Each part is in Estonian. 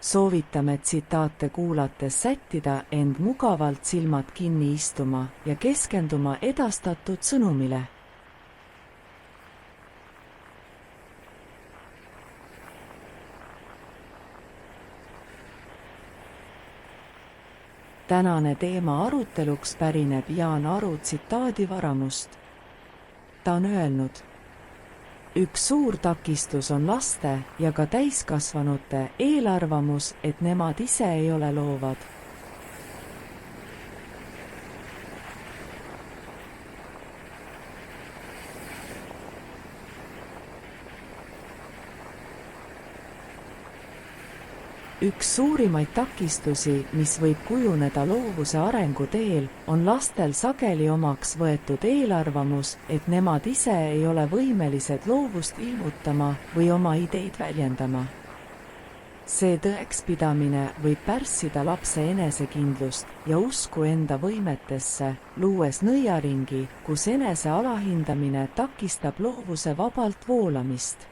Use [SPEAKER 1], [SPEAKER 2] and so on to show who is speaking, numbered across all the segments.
[SPEAKER 1] Soovitame tsitaate kuulates sättida end mugavalt silmad kinni istuma ja keskenduma edastatud sõnumile. Tänane teema aruteluks pärineb Jaan Aru tsitaadi varamust. Ta on öelnud: üks suur takistus on laste ja ka täiskasvanute eelarvamus, et nemad ise ei ole loovad. Üks suurimaid takistusi, mis võib kujuneda loovuse arengu teel, on lastel sageli omaks võetud eelarvamus, et nemad ise ei ole võimelised loovust ilmutama või oma ideid väljendama. See tõekspidamine võib pärssida lapse enesekindlust ja usku enda võimetesse, luues nõiaringi, kus enese alahindamine takistab loovuse vabalt voolamist.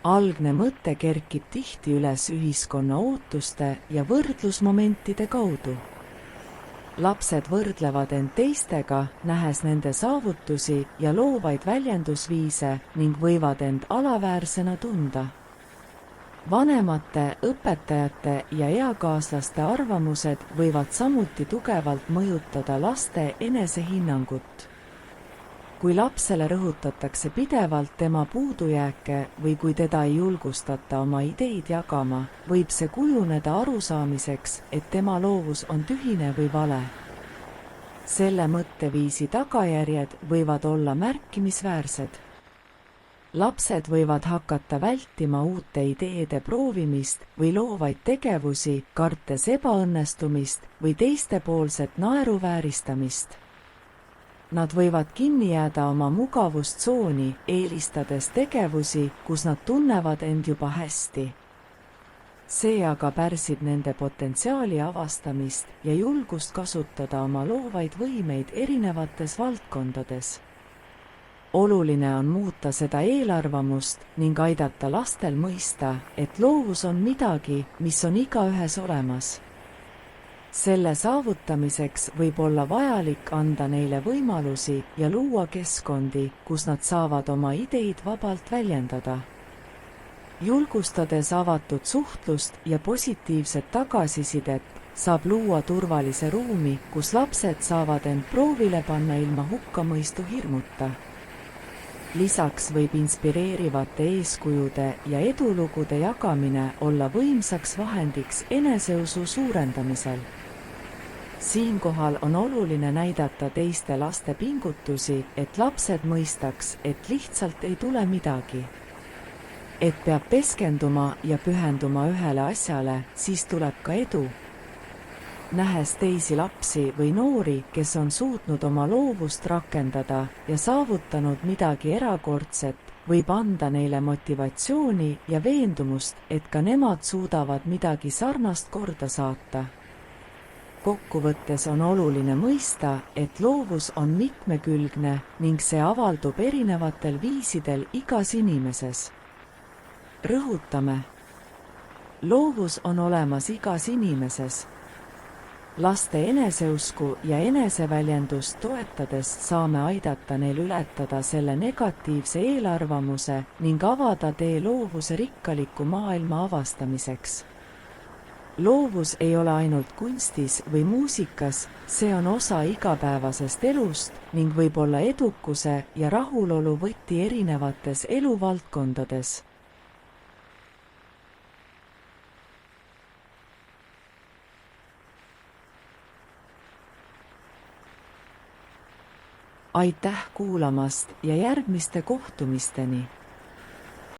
[SPEAKER 1] Algne mõte kerkib tihti üles ühiskonna ootuste ja võrdlusmomentide kaudu. Lapsed võrdlevad end teistega, nähes nende saavutusi ja loovaid väljendusviise ning võivad end alaväärsena tunda. Vanemate, õpetajate ja eakaaslaste arvamused võivad samuti tugevalt mõjutada laste enesehinnangut. Kui lapsele rõhutatakse pidevalt tema puudujääke või kui teda ei julgustata oma ideid jagama, võib see kujuneda arusaamiseks, et tema loovus on tühine või vale. Selle mõtteviisi tagajärjed võivad olla märkimisväärsed. Lapsed võivad hakata vältima uute ideede proovimist või loovaid tegevusi, kartes ebaõnnestumist või teistepoolset naeruvääristamist. Nad võivad kinni jääda oma mugavustsooni, eelistades tegevusi, kus nad tunnevad end juba hästi. See aga pärsib nende potentsiaali avastamist ja julgust kasutada oma loovaid võimeid erinevates valdkondades. Oluline on muuta seda eelarvamust ning aidata lastel mõista, et loovus on midagi, mis on igaühes olemas. Selle saavutamiseks võib olla vajalik anda neile võimalusi ja luua keskkondi, kus nad saavad oma ideid vabalt väljendada. Julgustades avatud suhtlust ja positiivset tagasisidet, saab luua turvalise ruumi, kus lapsed saavad end proovile panna ilma hukkamõistu hirmuta. Lisaks võib inspireerivate eeskujude ja edulugude jagamine olla võimsaks vahendiks eneseusu suurendamisel. Siinkohal on oluline näidata teiste laste pingutusi, et lapsed mõistaks, et lihtsalt ei tule midagi. Et peab keskenduma ja pühenduma ühele asjale, siis tuleb ka edu. Nähes teisi lapsi või noori, kes on suutnud oma loovust rakendada ja saavutanud midagi erakordset, võib anda neile motivatsiooni ja veendumust, et ka nemad suudavad midagi sarnast korda saata. Kokkuvõttes on oluline mõista, et loovus on mitmekülgne ning see avaldub erinevatel viisidel igas inimeses. Rõhutame: loovus on olemas igas inimeses. Laste eneseusku ja eneseväljendust toetades saame aidata neil ületada selle negatiivse eelarvamuse ning avada tee loovuse rikkaliku maailma avastamiseks. Loovus ei ole ainult kunstis või muusikas, see on osa igapäevasest elust ning võib olla edukuse ja rahulolu võti erinevates eluvaldkondades. Aitäh kuulamast ja järgmiste kohtumisteni!